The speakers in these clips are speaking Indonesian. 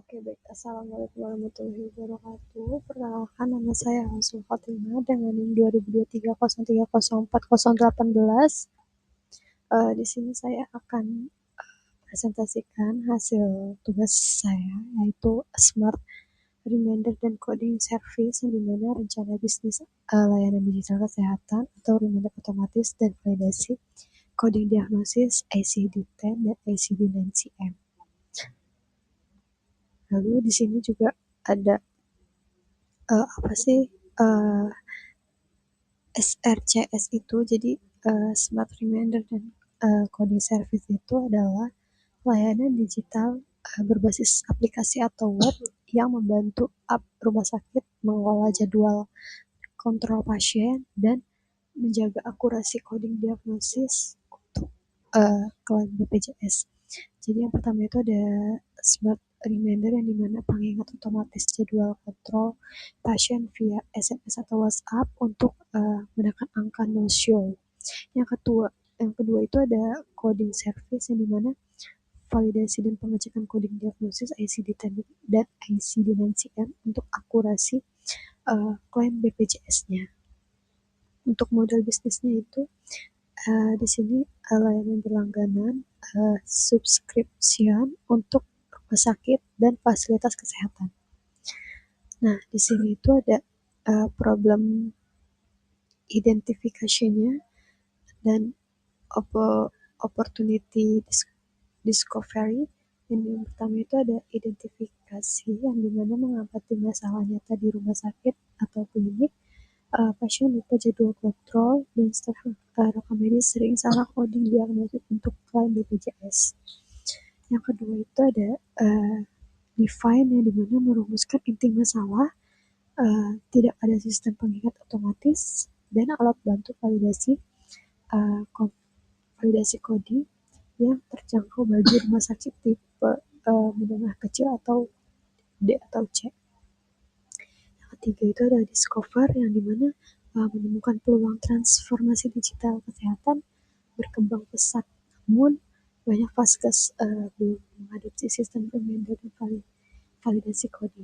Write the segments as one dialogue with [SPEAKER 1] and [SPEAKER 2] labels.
[SPEAKER 1] Oke, baik. Assalamualaikum warahmatullahi wabarakatuh. Perkenalkan, nama saya Hamsul Fatimah dengan NIM 202303040818. Di sini saya akan presentasikan hasil tugas saya, yaitu Smart Reminder dan Coding Service, yang dimana rencana bisnis layanan digital kesehatan atau reminder otomatis dan validasi coding diagnosis ICD-10 dan ICD-9-CM. Lalu di sini juga ada apa sih SRCS itu. Jadi Smart Reminder dan Coding Service itu adalah layanan digital berbasis aplikasi atau web yang membantu rumah sakit mengelola jadwal kontrol pasien dan menjaga akurasi coding diagnosis untuk klaim BPJS. Jadi yang pertama itu ada Smart Reminder, yang dimana pengingat otomatis jadwal kontrol pasien via SMS atau WhatsApp untuk menekan angka no show. Yang kedua itu ada Coding Service, yang dimana validasi dan pengecekan coding diagnosis ICD-10 dan ICD-9-CM untuk akurasi klaim BPJS-nya. Untuk model bisnisnya itu di sini layanan berlangganan, subscription untuk rumah sakit dan fasilitas kesehatan. Nah, di sini itu ada problem identification-nya dan opportunity discovery. Yang pertama itu ada identifikasi, yang dimana mengamati masalah nyata di rumah sakit atau klinik. Pasien lupa jadwal kontrol dan staf rekam medis sering salah coding diagnosis untuk klaim BPJS. Yang kedua itu ada define, yang dimana merumuskan inti masalah, tidak ada sistem pengingat otomatis dan alat bantu validasi coding yang terjangkau bagi rumah sakit tipe menengah kecil atau D atau C. Yang ketiga itu adalah discover, yang dimana menemukan peluang transformasi digital kesehatan berkembang pesat, namun banyak vaskes belum mengadopsi sistem reminder dan validasi coding.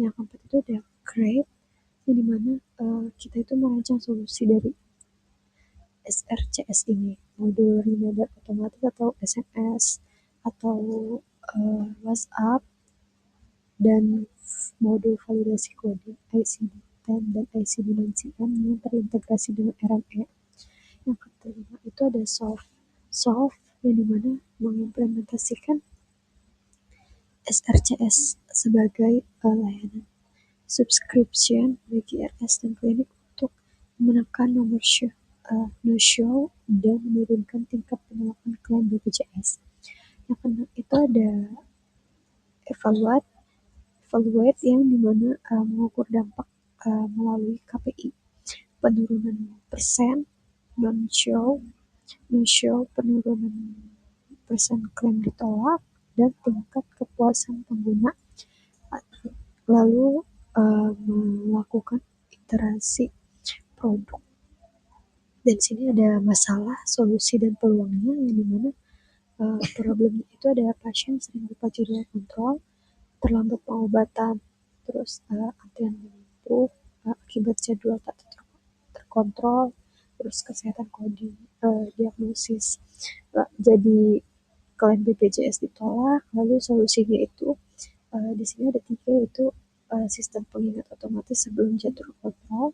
[SPEAKER 1] Yang keempat itu ada create, yang dimana kita itu merancang solusi dari SRCS ini, modul reminder otomatis atau SMS atau WhatsApp, dan modul validasi coding ICD-10 dan ICD-9-CM yang terintegrasi dengan RME. Yang kelima itu ada solve, yang dimana mengimplementasikan SRCS sebagai layanan subscription bagi RS dan klinik untuk menekan nomor no-show dan menurunkan tingkat penolakan klaim BPJS. Yang keenam itu ada evaluate, yang dimana mengukur dampak melalui KPI, penurunan persen no-show, penurunan persen klaim ditolak, dan tingkat kepuasan pengguna. Lalu melakukan iterasi produk. Dan sini ada masalah, solusi, dan peluangnya, yang dimana problemnya itu ada pasien sering lupa jadwal kontrol, terlambat pengobatan, terus antrian menumpuk akibat jadwal tak terkontrol, terus kesehatan coding diagnosis jadi klaim BPJS ditolak. Lalu solusinya itu di sini ada 3, yaitu sistem pengingat otomatis sebelum jadwal kontrol,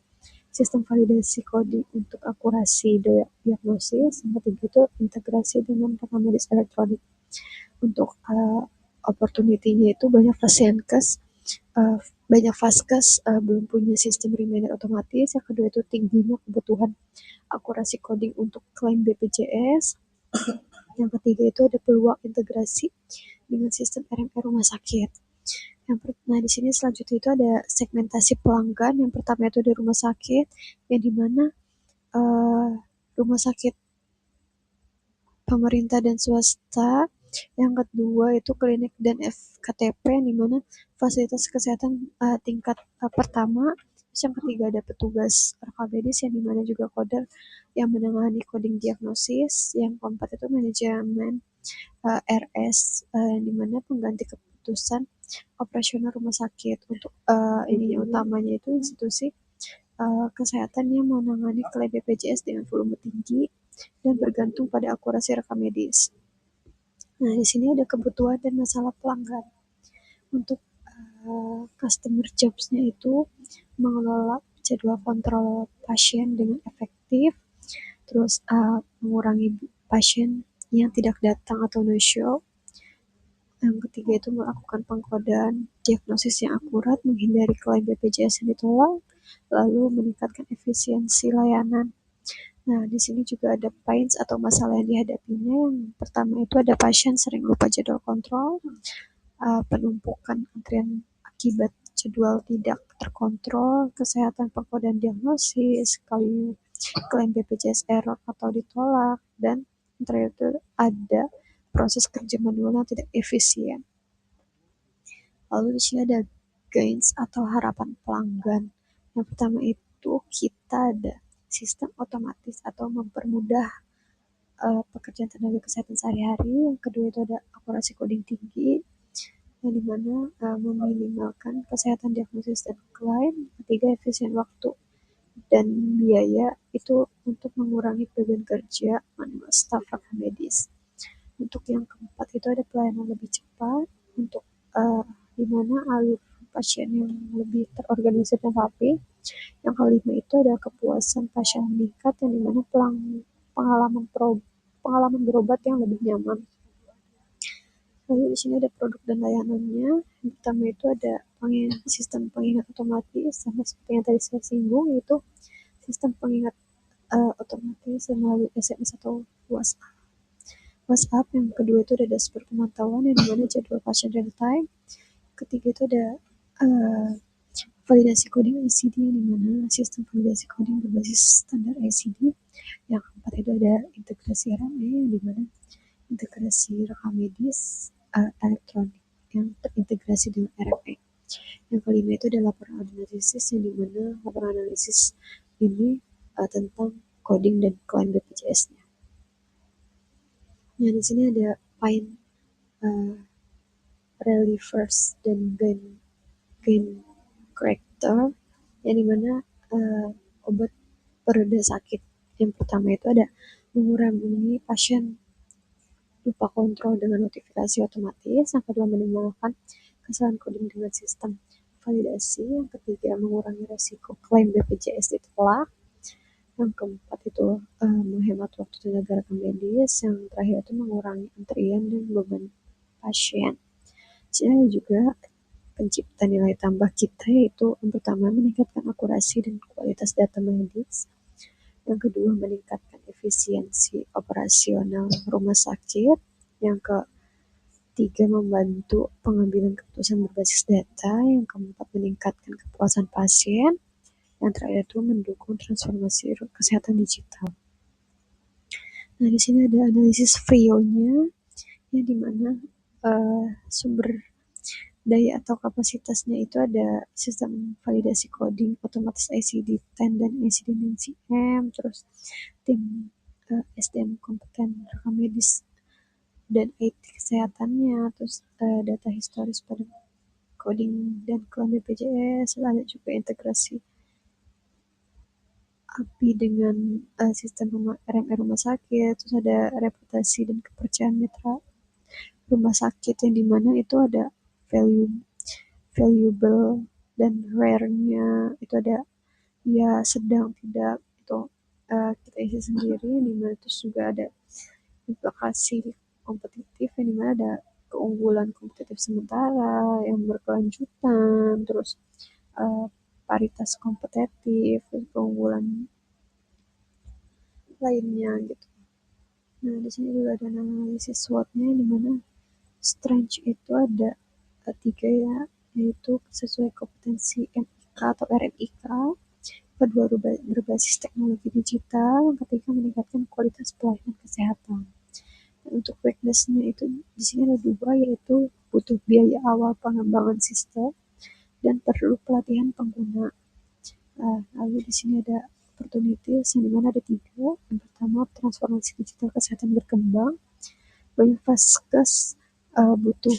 [SPEAKER 1] sistem validasi coding untuk akurasi diagnosis, yang ketiga itu integrasi dengan rekam medis elektronik. Untuk opportunity-nya itu banyak vaskes belum punya sistem reminder otomatis. Yang kedua itu tingginya kebutuhan akurasi coding untuk klaim BPJS. Yang ketiga itu ada peluang integrasi dengan sistem RME rumah sakit. Nah, di sini selanjutnya itu ada segmentasi pelanggan. Yang pertama itu ada rumah sakit, yang dimana rumah sakit pemerintah dan swasta. Yang kedua itu klinik dan FKTP, yang dimana fasilitas kesehatan tingkat pertama. Yang ketiga ada petugas rekam medis, yang dimana juga coder yang menangani coding diagnosis. Yang keempat itu manajemen RS, di mana pengganti keputusan operasional rumah sakit. Untuk ininya utamanya itu institusi kesehatan yang menangani klaim BPJS dengan volume tinggi dan bergantung pada akurasi rekam medis. Nah, di sini ada kebutuhan dan masalah pelanggan. Untuk customer jobs-nya itu mengelola jadwal kontrol pasien dengan efektif, terus mengurangi pasien yang tidak datang atau no-show. Yang ketiga itu melakukan pengkodean diagnosis yang akurat, menghindari klaim BPJS yang ditolak, lalu meningkatkan efisiensi layanan. Nah, di sini juga ada pains atau masalah yang dihadapinya. Yang pertama itu ada pasien sering lupa jadwal kontrol, penumpukan antrian akibat jadwal tidak terkontrol, kesehatan pengkodean diagnosis, klaim BPJS error atau ditolak, dan terakhir ada proses kerja manual yang tidak efisien. Lalu di sini ada gains atau harapan pelanggan. Yang pertama itu kita ada sistem otomatis atau mempermudah pekerjaan tenaga kesehatan sehari-hari. Yang kedua itu ada akurasi coding tinggi, yang dimana meminimalkan kesehatan diagnosis dan klaim. Ketiga, efisien waktu dan biaya itu untuk mengurangi beban kerja manual staf rekam medis. Untuk yang keempat itu ada pelayanan lebih cepat, untuk di mana alur pasien yang lebih terorganisir dan rapi. Yang kelima itu ada kepuasan pasien meningkat, yang dimana pengalaman berobat yang lebih nyaman. Lalu di sini ada produk dan layanannya. Yang pertama itu ada sistem pengingat otomatis, sama seperti yang tadi saya singgung, yaitu sistem pengingat otomatis melalui SMS atau WhatsApp. Yang kedua itu ada dashboard pemantauan, yang dimana jadwal pasien real time. Ketiga itu ada validasi coding ICD, yang dimana sistem validasi coding berbasis standar ICD. Yang keempat itu ada integrasi RME, yang dimana integrasi rekam medis elektronik yang terintegrasi dengan RME. Yang kelima itu ada laporan analisis, yang dimana laporan analisis ini tentang coding dan klaim BPJS-nya. Nah, di sini ada pain relievers dan gain corrector, yang dimana obat pereda sakit. Yang pertama itu ada mengurangi pasien lupa kontrol dengan notifikasi otomatis. Yang kedua, minimalkan kesalahan coding dengan sistem validasi. Yang ketiga, mengurangi resiko klaim BPJS ditolak. Yang keempat itu menghemat waktu tenaga rekam medis. Yang terakhir itu mengurangi antrian dan beban pasien. Jadi juga pencipta nilai tambah kita, yaitu yang pertama meningkatkan akurasi dan kualitas data medis. Yang kedua, meningkatkan efisiensi operasional rumah sakit. Yang ketiga, membantu pengambilan keputusan berbasis data. Yang keempat, meningkatkan kepuasan pasien. Yang terakhir itu mendukung transformasi kesehatan digital. Nah, di sini ada analisis FRIO-nya, yang dimana sumber daya atau kapasitasnya itu ada sistem validasi coding otomatis ICD-10 dan ICD-9CM, terus tim SDM kompeten rekam medis dan IT kesehatannya, terus data historis pada coding dan klaim BPJS, ada juga integrasi API dengan sistem RME rumah sakit, terus ada reputasi dan kepercayaan mitra rumah sakit, yang dimana itu ada valuable dan rare-nya itu ada ya sedang tidak, itu kita isi sendiri, yang dimana terus juga ada implikasi kompetitif, yang dimana ada keunggulan kompetitif sementara yang berkelanjutan, terus paritas kompetitif, keunggulan lainnya gitu. Nah, di sini juga ada analisis SWOT-nya, di mana strength itu ada tiga ya, yaitu sesuai kompetensi MIK atau RMIK. Kedua, berbasis teknologi digital. Yang ketiga, meningkatkan kualitas pelayanan kesehatan. Dan untuk weakness-nya itu di sini ada dua, yaitu butuh biaya awal pengembangan sistem dan perlu pelatihan pengguna. Lalu di sini ada opportunities, yang dimana ada tiga. Yang pertama, transformasi digital kesehatan berkembang. banyak vaskes butuh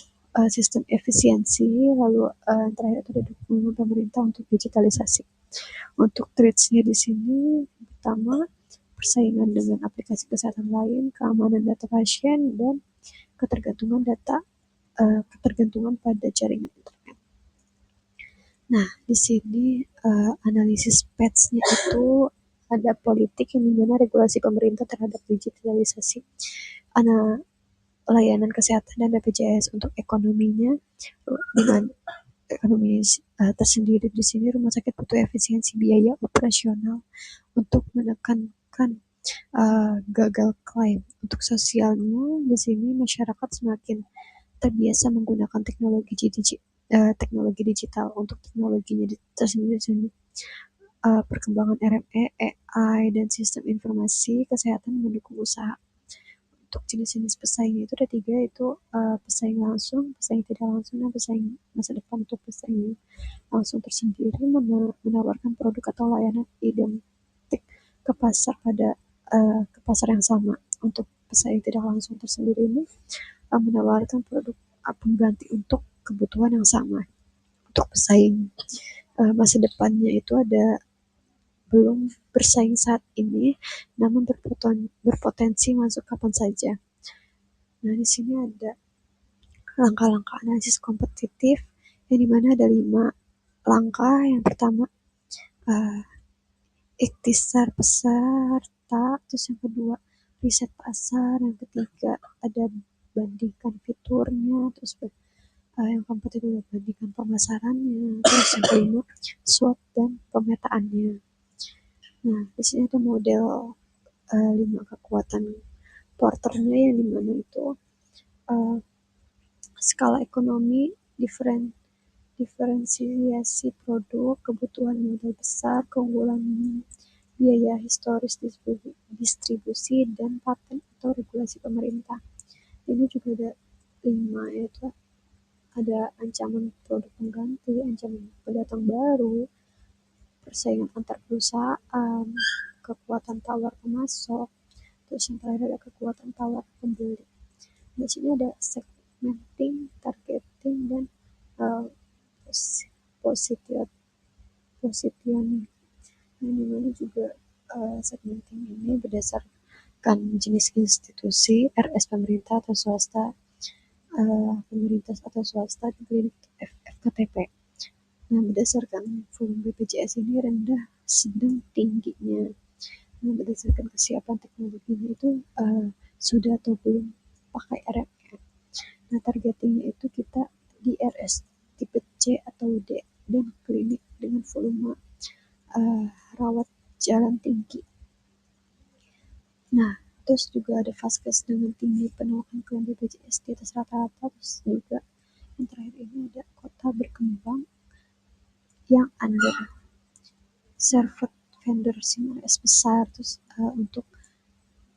[SPEAKER 1] sistem efisiensi, lalu terakhir itu ada dukungan pemerintah untuk digitalisasi. Untuk threats-nya di sini pertama persaingan dengan aplikasi kesehatan lain, keamanan data pasien, dan ketergantungan pada jaringan internet. Nah, di sini analisis patch-nya itu ada politik yang dimana regulasi pemerintah terhadap digitalisasi layanan kesehatan dan BPJS untuk ekonominya, dengan ekonomi tersendiri di sini rumah sakit butuh efisiensi biaya operasional untuk menekankan gagal klaim. Untuk sosialnya di sini masyarakat semakin terbiasa menggunakan teknologi digital. Untuk teknologinya tersendiri perkembangan RME, AI, dan sistem informasi kesehatan mendukung usaha. Untuk jenis-jenis pesaing itu ada 3, itu pesaing langsung, pesaing tidak langsung, dan pesaing masa depan. Untuk pesaing langsung tersendiri menawarkan produk atau layanan identik ke pasar yang sama. Untuk pesaing tidak langsung tersendiri ini menawarkan produk pengganti untuk kebutuhan yang sama. Untuk pesaing masa depannya itu ada belum bersaing saat ini, namun berpotensi masuk kapan saja. Nah, di sini ada langkah-langkah analisis kompetitif, yang dimana ada 5 langkah. Yang pertama, ikhtisar peserta. Terus yang kedua, riset pasar. Yang ketiga, ada bandingkan fiturnya. Terus yang keempat itu ada bandingkan pemasarannya. Terus yang kelima, SWOT dan pemetaannya. Nah, di sini ada model 5 kekuatan Porternya, yang dimana itu skala ekonomi, diferensiasi produk, kebutuhan modal besar, keunggulan biaya historis distribusi, dan paten atau regulasi pemerintah. Ini juga ada 5, yaitu ada ancaman produk pengganti, ancaman pendatang baru, persaingan antar perusahaan, kekuatan tawar pemasok, terus yang terakhir ada kekuatan tawar pembeli. Di sini ada segmenting, targeting, dan uh, positioning. Yang dimana juga segmenting ini berdasarkan jenis institusi, RS pemerintah atau swasta, pemerintah atau swasta, dan klinik FKTP. Nah, berdasarkan volume BPJS ini rendah, sedang, tingginya. Nah, berdasarkan kesiapan teknologinya itu sudah atau belum pakai RME. Nah, targetingnya itu kita di RS tipe C atau D, dan klinik dengan volume rawat jalan tinggi. Nah, terus juga ada vaskes dengan tinggi penolakan klaim BPJS di atas rata-rata. Terus juga yang terakhir ini ada kota berkembang yang under served vendor RS besar. Terus untuk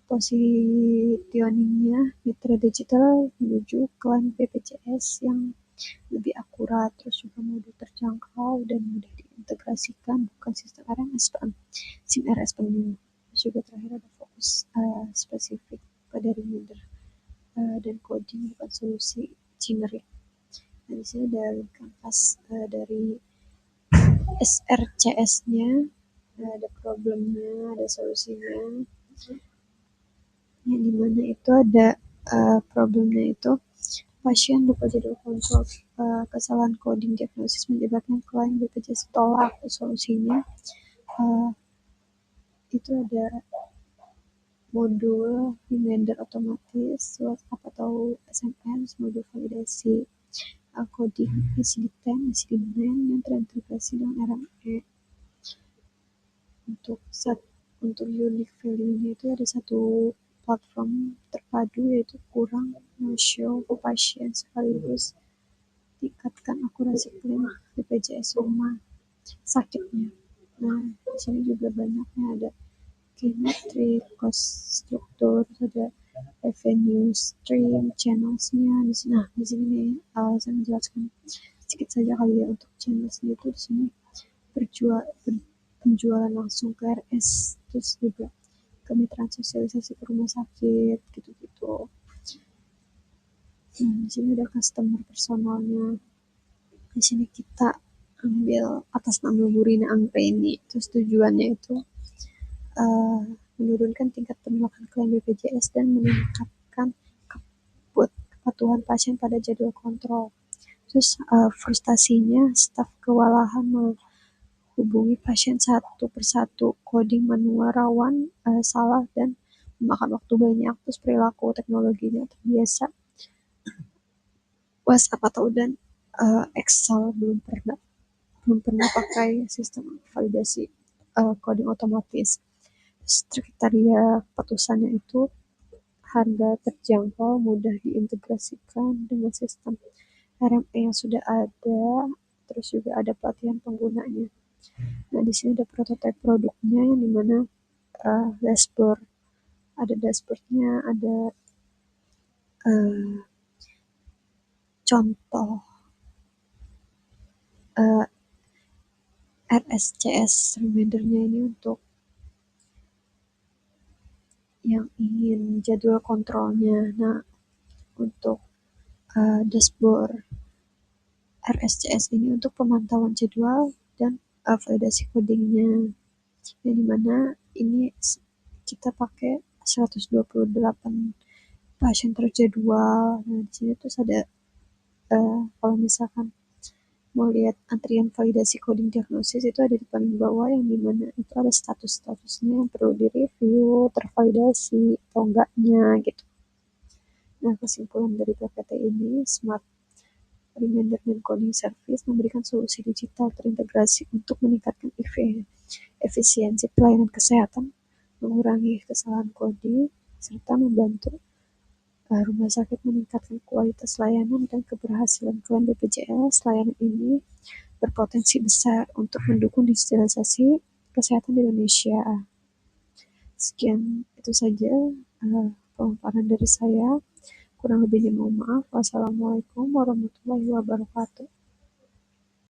[SPEAKER 1] positioningnya mitra digital menuju klaim BPJS yang lebih akurat, terus juga mudah terjangkau dan mudah diintegrasikan, bukan sistem RMS SIM RS penuh. Terus juga terakhir ada fokus spesifik pada reminder dan coding, bukan solusi generic. Nah, di sini ada kanvas dari SRCS-nya, ada problemnya, ada solusinya. Yang dimana itu ada problemnya itu pasien lupa jadwal kontrol, kesalahan coding diagnosis menyebabkan klien BPJS tolak. Solusinya itu ada modul reminder otomatis, WhatsApp atau SMS, modul validasi coding ICD-10, ICD-9 yang terintegrasi dengan RME. Untuk unique value-nya itu ada satu platform terpadu, yaitu kurang no-show ke pasien, sekaligus tingkatkan akurasi klaim BPJS rumah sakitnya. Nah, di sini juga banyaknya ada kinetic, cost struktur, ada revenue stream, channelsnya. Nah, di sini saya menjelaskan sedikit saja kali ya. Untuk channelsnya itu di sini penjualan langsung ke RS, terus juga kemitraan sosialisasi ke rumah sakit, gitu-gitu. Di sini ada customer personalnya. Di sini kita ambil atas nama Bu Rina Anggreni. Terus tujuannya itu eh, menurunkan tingkat penolakan klaim BPJS dan meningkatkan kepatuhan pasien pada jadwal kontrol. Terus frustasinya staf kewalahan menghubungi pasien satu persatu, coding manual rawan salah dan memakan waktu banyak. Terus perilaku teknologinya terbiasa WhatsApp atau dan Excel, belum pernah pakai sistem validasi coding otomatis. Terus kriteria keputusannya itu harga terjangkau, mudah diintegrasikan dengan sistem RME yang sudah ada, terus juga ada pelatihan penggunanya. Nah, di sini ada prototipe produknya yang dimana dashboard, ada dashboardnya, ada uh, contoh uh, RSCS remindernya ini untuk yang ingin jadwal kontrolnya. Nah, untuk dashboard RSCS ini untuk pemantauan jadwal dan validasi codingnya. Yang dimana ini kita pakai 128 pasien terjadwal. Nah, di sini terus ada kalau misalkan mau lihat antrian validasi coding diagnosis itu ada di paling bawah, yang dimana itu ada status-statusnya yang perlu direview, tervalidasi atau enggaknya gitu. Nah, kesimpulan dari PPT ini, Smart Reminder dan Coding Service memberikan solusi digital terintegrasi untuk meningkatkan efisiensi pelayanan kesehatan, mengurangi kesalahan coding, serta membantu rumah sakit meningkatkan kualitas layanan dan keberhasilan klaim BPJS. Layanan ini berpotensi besar untuk mendukung digitalisasi kesehatan di Indonesia. Sekian itu saja pemaparan dari saya. Kurang lebihnya mohon maaf. Wassalamualaikum warahmatullahi wabarakatuh.